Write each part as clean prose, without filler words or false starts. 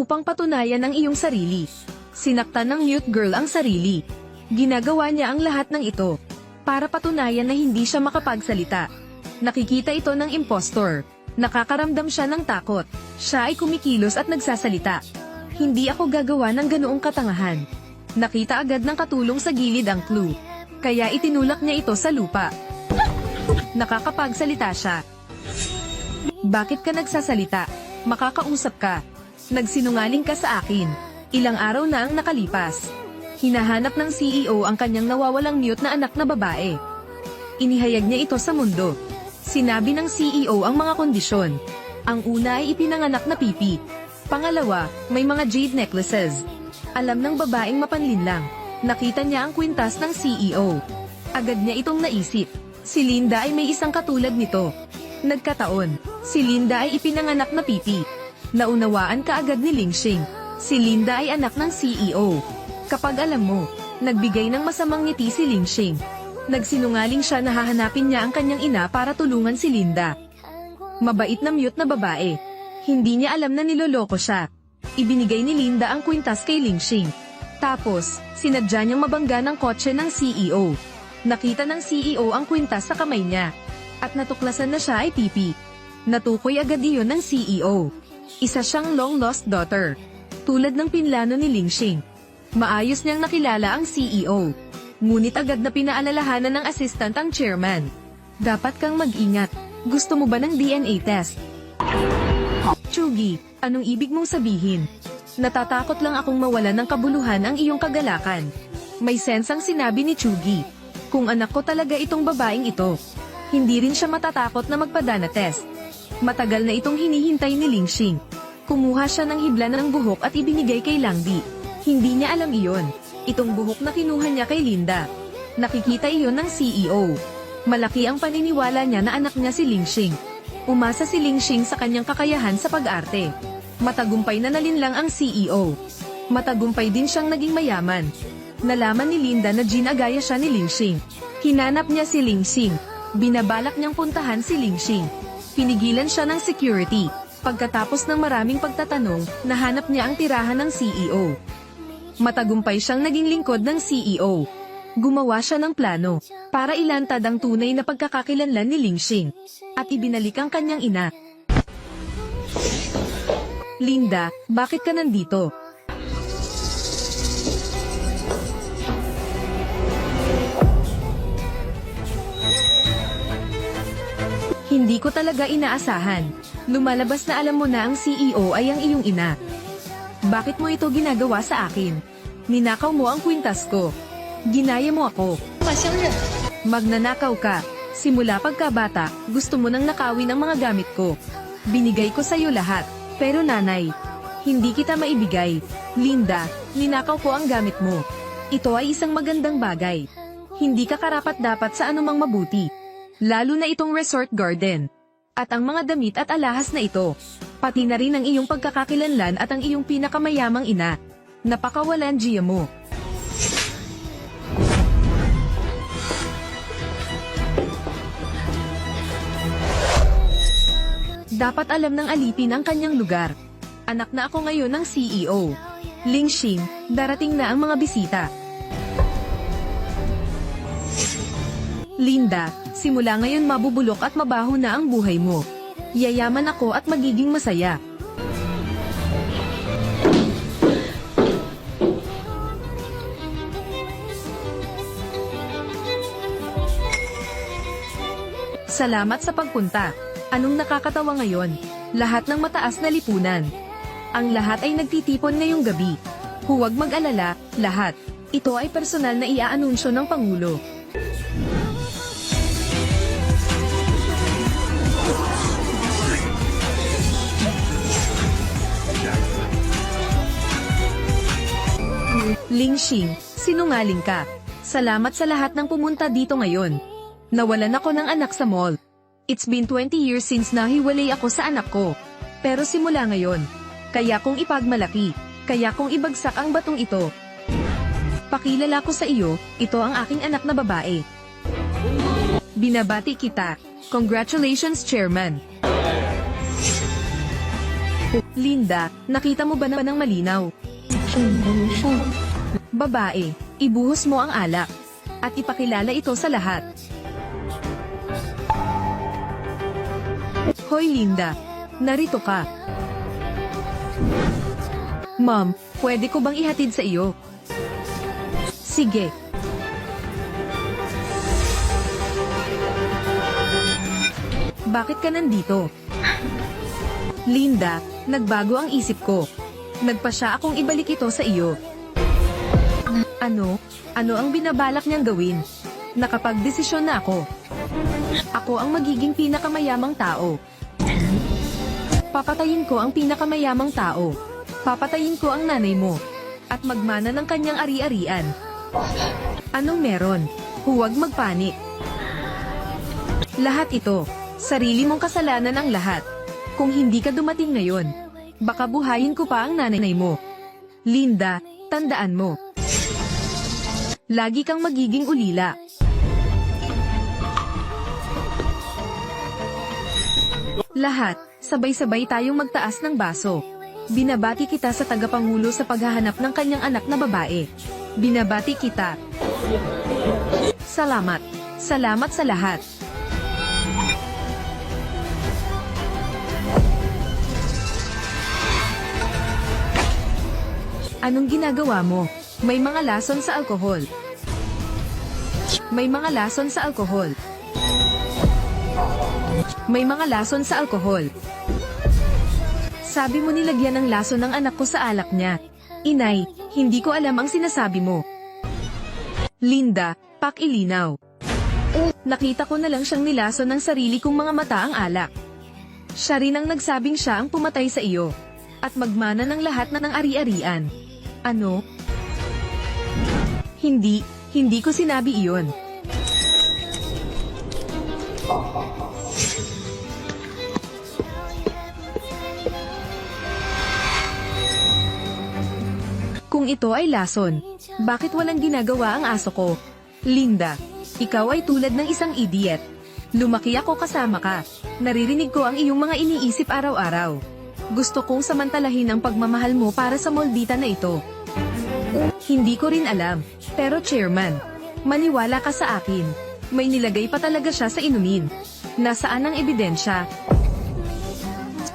upang patunayan ang iyong sarili. Sinaktan ng mute girl ang sarili. Ginagawa niya ang lahat ng ito para patunayan na hindi siya makapagsalita. Nakikita ito ng impostor. Nakakaramdam siya ng takot. Siya ay kumikilos at nagsasalita. Hindi ako gagawa ng ganoong katangahan. Nakita agad ng katulong sa gilid ang clue. Kaya itinulak niya ito sa lupa. Nakakapagsalita siya. Bakit ka nagsasalita? Makakausap ka. Nagsinungaling ka sa akin. Ilang araw na ang nakalipas. Hinahanap ng CEO ang kanyang nawawalang mute na anak na babae. Inihayag niya ito sa mundo. Sinabi ng CEO ang mga kondisyon. Ang una ay ipinanganak na pipi. Pangalawa, may mga jade necklaces. Alam ng babaeng mapanlinlang. Nakita niya ang kwintas ng CEO. Agad niya itong naisip. Si Linda ay may isang katulad nito. Nagkataon, si Linda ay ipinanganak na pipi. Naunawaan kaagad ni Lingxing. Si Linda ay anak ng CEO. Kapag alam mo, nagbigay ng masamang ngiti si Lingxing. Nagsinungaling siya na hahanapin niya ang kanyang ina para tulungan si Linda. Mabait na mute na babae. Hindi niya alam na niloloko siya. Ibinigay ni Linda ang kwintas kay Lingxing. Tapos, sinadya niyang mabangga ng kotse ng CEO. Nakita ng CEO ang kwintas sa kamay niya. At natuklasan na siya ay pipi. Natukoy agad iyon ng CEO. Isa siyang long-lost daughter. Tulad ng pinlano ni Lingxing. Maayos niyang nakilala ang CEO. Ngunit agad na pinaalalahanan ng assistant ang chairman. Dapat kang mag-ingat. Gusto mo ba ng DNA test? Chugi, anong ibig mong sabihin? Natatakot lang akong mawalan ng kabuluhan ang iyong kagalakan. May sensang sinabi ni Chugi. Kung anak ko talaga itong babaeng ito, hindi rin siya matatakot na magpadana test. Matagal na itong hinihintay ni Lingxing. Kumuha siya ng hibla ng buhok at ibinigay kay Langdi. Hindi niya alam iyon. Itong buhok na kinuha niya kay Linda. Nakikita iyon ng CEO. Malaki ang paniniwala niya na anak niya si Lingxing. Umasa si Lingxing sa kanyang kakayahan sa pag-arte. Matagumpay na nalinlang ang CEO. Matagumpay din siyang naging mayaman. Nalaman ni Linda na ginagaya siya ni Lingxing. Hinanap niya si Lingxing. Binabalak niyang puntahan si Lingxing. Pinigilan siya ng security. Pagkatapos ng maraming pagtatanong, nahanap niya ang tirahan ng CEO. Matagumpay siyang naging lingkod ng CEO. Gumawa siya ng plano para ilantad ang tunay na pagkakakilanlan ni Lingxing. At ibinalik ang kanyang ina. Linda, bakit ka nandito? Hindi ko talaga inaasahan. Lumalabas na alam mo na ang CEO ay ang iyong ina. Bakit mo ito ginagawa sa akin? Ninakaw mo ang kwintas ko. Ginaya mo ako. Magnanakaw ka. Simula pagkabata, gusto mo nang nakawin ang mga gamit ko. Binigay ko sa'yo lahat. Pero nanay, hindi kita maibigay. Linda, ninakaw ko ang gamit mo. Ito ay isang magandang bagay. Hindi ka karapat-dapat sa anumang mabuti. Lalo na itong resort garden. At ang mga damit at alahas na ito. Pati na rin ang iyong pagkakakilanlan at ang iyong pinakamayamang ina. Napakawalan Gia mo. Dapat alam ng alipin ang kanyang lugar. Anak na ako ngayon ng CEO. Lingxing, darating na ang mga bisita. Linda, simula ngayon mabubulok at mabaho na ang buhay mo. Yayaman ako at magiging masaya. Salamat sa pagpunta. Anong nakakatawa ngayon? Lahat ng mataas na lipunan. Ang lahat ay nagtitipon ngayong gabi. Huwag mag-alala, lahat. Ito ay personal na iaanunsyo ng Pangulo. Lingxing, sinungaling ka. Salamat sa lahat ng pumunta dito ngayon. Nawalan ako ng anak sa mall. It's been 20 years since nahiwalay ako sa anak ko. Pero simula ngayon, kaya kong ipagmalaki, kaya kong ibagsak ang batong ito. Pakilala ko sa iyo, ito ang aking anak na babae. Binabati kita. Congratulations, Chairman. Linda, nakita mo ba na ng malinaw? Babae, ibuhos mo ang alak. At ipakilala ito sa lahat. Hoy Linda, narito ka. Ma'am, pwede ko bang ihatid sa iyo? Sige. Bakit ka nandito? Linda, nagbago ang isip ko. Nagpasya akong ibalik ito sa iyo. Ano? Ano ang binabalak niyang gawin? Nakapagdesisyon na ako. Ako ang magiging pinakamayamang tao. Papatayin ko ang pinakamayamang tao. Papatayin ko ang nanay mo. At magmana ng kanyang ari-arian. Anong meron? Huwag magpanik. Lahat ito, sarili mong kasalanan ang lahat. Kung hindi ka dumating ngayon, baka buhayin ko pa ang nanay mo. Linda, tandaan mo. Lagi kang magiging ulila. Lahat, sabay-sabay tayong magtaas ng baso. Binabati kita sa tagapangulo sa paghahanap ng kanyang anak na babae. Binabati kita. Salamat. Salamat sa lahat. Anong ginagawa mo? May mga lason sa alkohol. May mga lason sa alkohol. May mga lason sa alkohol. Sabi mo nilagyan ng lason ng anak ko sa alak niya. Inay, hindi ko alam ang sinasabi mo. Linda, pakilinaw. Nakita ko na lang siyang nilason ng sarili kong mga mata ang alak. Siya rin ang nagsabing siya ang pumatay sa iyo. At magmana ng lahat na ng ari-arian. Ano? Hindi ko sinabi iyon. Kung ito ay lason, bakit walang ginagawa ang aso ko? Linda, ikaw ay tulad ng isang idiot. Lumaki ako kasama ka. Naririnig ko ang iyong mga iniisip araw-araw. Gusto kong samantalahin ang pagmamahal mo para sa moldita na ito. Hindi ko rin alam. Pero chairman, maniwala ka sa akin. May nilagay pa talaga siya sa inumin. Nasaan ang ebidensya?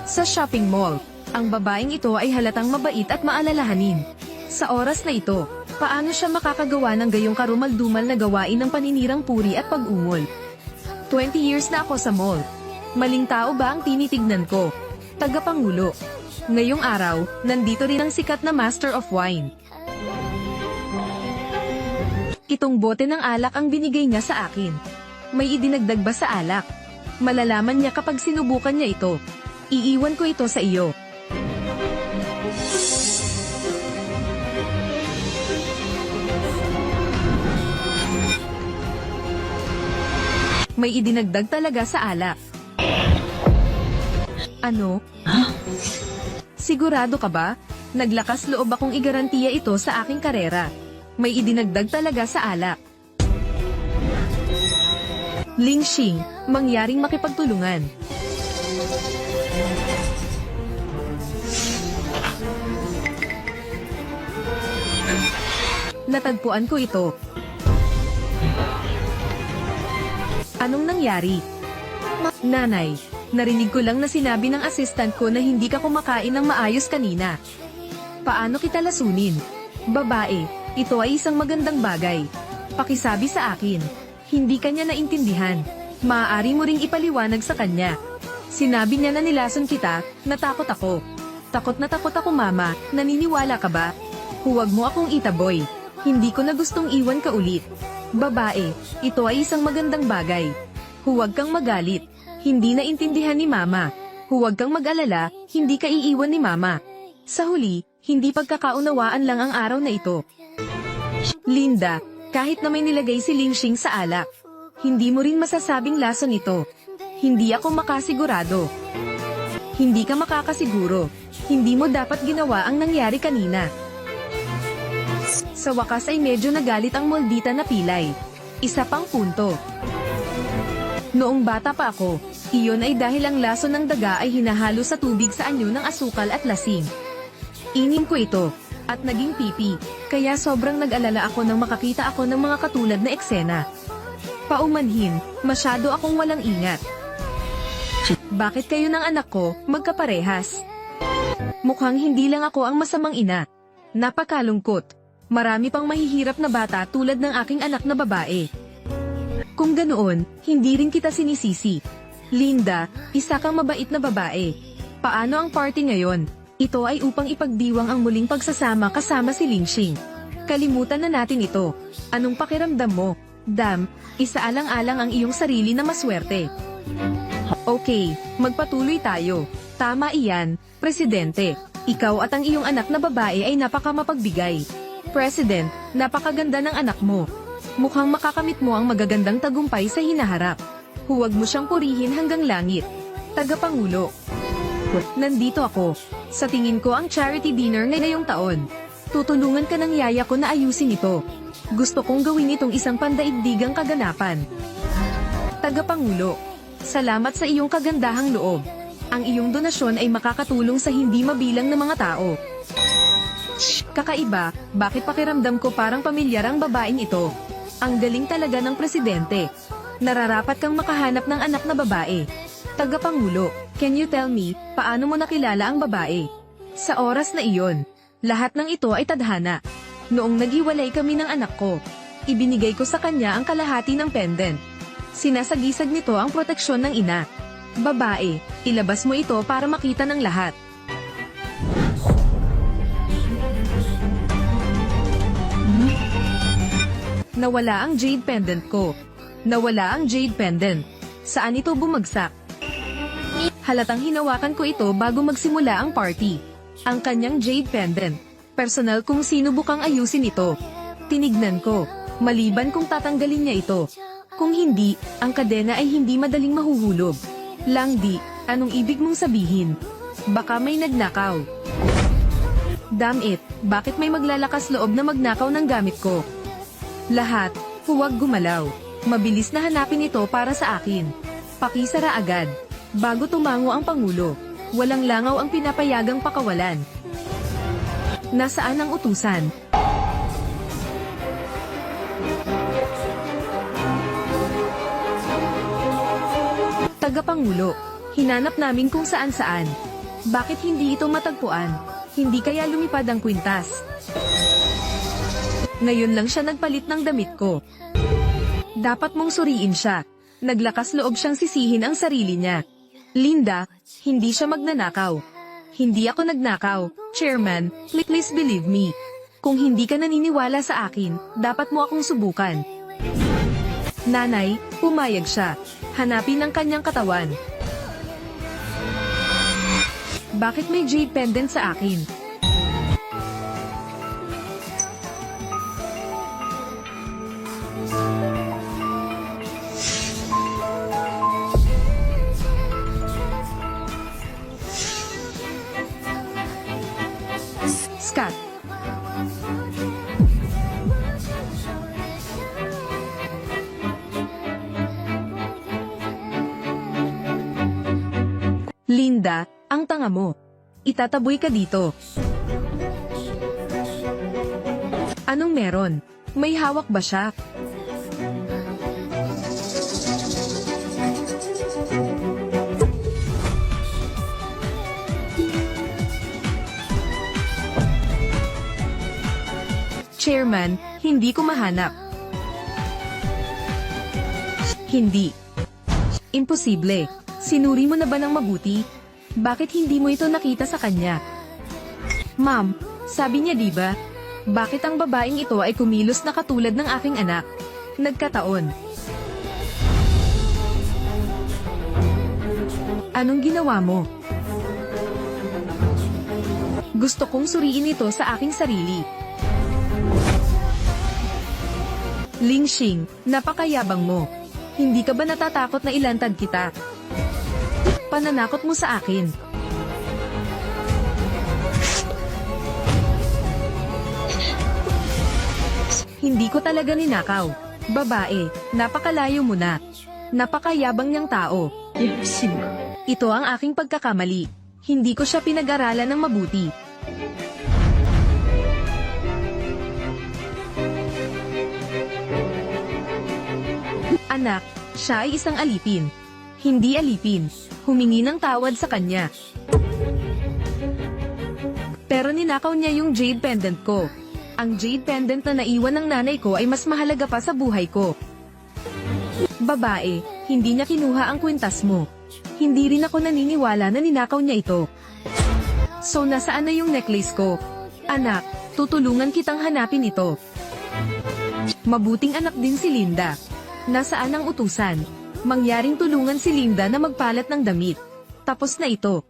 Sa shopping mall, ang babaeng ito ay halatang mabait at maalalahanin. Sa oras na ito, paano siya makakagawa ng gayong karumaldumal na gawain ng paninirang puri at pag-ungol? 20 years na ako sa mall. Maling tao ba ang tinitignan ko? Tagapangulo. Ngayong araw, nandito rin ang sikat na Master of Wine. Itong bote ng alak ang binigay niya sa akin. May idinagdag ba sa alak? Malalaman niya kapag sinubukan niya ito. Iiwan ko ito sa iyo. May idinagdag talaga sa alak. Ano? Sigurado ka ba? Naglakas loob akong igarantiya ito sa aking karera. May idinagdag talaga sa alak. Ling Xing, mangyaring makipagtulungan. Natagpuan ko ito. Anong nangyari? Nanay, narinig ko lang na sinabi ng assistant ko na hindi ka kumakain ng maayos kanina. Paano kita lasunin? Babae, ito ay isang magandang bagay. Pakisabi sa akin. Hindi kanya naintindihan. Maaari mo ring ipaliwanag sa kanya. Sinabi niya na nilason kita, natakot ako. Takot na takot ako mama, naniniwala ka ba? Huwag mo akong itaboy. Hindi ko na gustong iwan ka ulit. Babae, ito ay isang magandang bagay. Huwag kang magalit. Hindi naintindihan ni mama. Huwag kang mag-alala, hindi ka iiwan ni mama. Sa huli, hindi pagkakaunawaan lang ang araw na ito. Linda, kahit na may nilagay si Ling Xing sa alak, hindi mo rin masasabing lason ito. Hindi ako makasigurado. Hindi ka makakasiguro. Hindi mo dapat ginawa ang nangyari kanina. Sa wakas ay medyo nagalit ang moldita na pilay. Isa pang punto. Noong bata pa ako, Iyon ay dahil ang laso ng daga ay hinahalo sa tubig sa anyo ng asukal at lasing. Inim ko ito, at naging pipi, kaya sobrang nag-alala ako nang makakita ako ng mga katulad na eksena. Paumanhin, masyado akong walang ingat. Bakit kayo ng anak ko, magkaparehas? Mukhang hindi lang ako ang masamang ina. Napakalungkot. Marami pang mahihirap na bata tulad ng aking anak na babae. Kung ganoon, hindi rin kita sinisisi. Linda, isa kang mabait na babae. Paano ang party ngayon? Ito ay upang ipagdiwang ang muling pagsasama kasama si Lingxing. Kalimutan na natin ito. Anong pakiramdam mo? Dam, isaalang-alang ang iyong sarili na maswerte. Okay, magpatuloy tayo. Tama iyan, Presidente. Ikaw at ang iyong anak na babae ay napakamapagbigay. President, napakaganda ng anak mo. Mukhang makakamit mo ang magagandang tagumpay sa hinaharap. Huwag mo siyang purihin hanggang langit. Tagapangulo. Nandito ako. Sa tingin ko ang charity dinner ngayong taon. Tutulungan ka ng yaya ko na ayusin ito. Gusto kong gawin itong isang pandaigdigang kaganapan. Tagapangulo. Salamat sa iyong kagandahang loob. Ang iyong donasyon ay makakatulong sa hindi mabilang na mga tao. Kakaiba, bakit pakiramdam ko parang pamilyar ang babaeng ito? Ang galing talaga ng presidente. Nararapat kang makahanap ng anak na babae. Tagapangulo, can you tell me, paano mo nakilala ang babae? Sa oras na iyon, lahat ng ito ay tadhana. Noong naghiwalay kami ng anak ko, ibinigay ko sa kanya ang kalahati ng pendant. Sinasagisag nito ang proteksyon ng ina. Babae, ilabas mo ito para makita ng lahat. Nawala ang jade pendant ko. Nawala ang jade pendant. Saan ito bumagsak? Halatang hinawakan ko ito bago magsimula ang party. Ang kanyang jade pendant. Personal kung sinubukang ayusin ito. Tinignan ko. Maliban kung tatanggalin niya ito. Kung hindi, ang kadena ay hindi madaling mahuhulog. Langdi, anong ibig mong sabihin? Baka may nagnakaw. Damn it, bakit may maglalakas loob na magnakaw ng gamit ko? Lahat, huwag gumalaw. Mabilis na hanapin ito para sa akin. Pakisara agad. Bago tumango ang Pangulo, walang langaw ang pinapayagang pakawalan. Nasaan ang utusan? Tagapangulo, hinanap namin kung saan-saan. Bakit hindi ito matagpuan? Hindi kaya lumipad ang kwintas? Ngayon lang siya nagpalit ng damit ko. Dapat mong suriin siya. Naglakas loob siyang sisihin ang sarili niya. Linda, hindi siya magnanakaw. Hindi ako nagnakaw. Chairman, please believe me. Kung hindi ka naniniwala sa akin, dapat mo akong subukan. Nanay, pumayag siya. Hanapin ang kanyang katawan. Bakit may jade pendant sa akin? Scott. Linda, ang tanga mo. Itataboy ka dito. Anong meron? May hawak ba siya? Chairman, hindi ko mahanap. Hindi. Imposible. Sinuri mo na ba ng mabuti? Bakit hindi mo ito nakita sa kanya? Ma'am, sabi niya diba? Bakit ang babaeng ito ay kumilos na katulad ng aking anak? Nagkataon. Anong ginawa mo? Gusto kong suriin ito sa aking sarili. Lingxing, napakayabang mo. Hindi ka ba natatakot na ilantad kita? Pananakot mo sa akin. Hindi ko talaga ninakaw. Babae, napakalayo mo na. Napakayabang niyang tao. Ito ang aking pagkakamali. Hindi ko siya pinag-aralan ng mabuti. Anak, siya ay isang alipin. Hindi alipin. Humingi ng tawad sa kanya. Pero ninakaw niya yung jade pendant ko. Ang jade pendant na naiwan ng nanay ko ay mas mahalaga pa sa buhay ko. Babae, hindi niya kinuha ang kwintas mo. Hindi rin ako naniniwala na ninakaw niya ito. So nasaan na yung necklace ko? Anak, tutulungan kitang hanapin ito. Mabuting anak din si Linda. Nasaan ang utusan? Mangyaring tulungan si Linda na magpalat ng damit. Tapos na ito.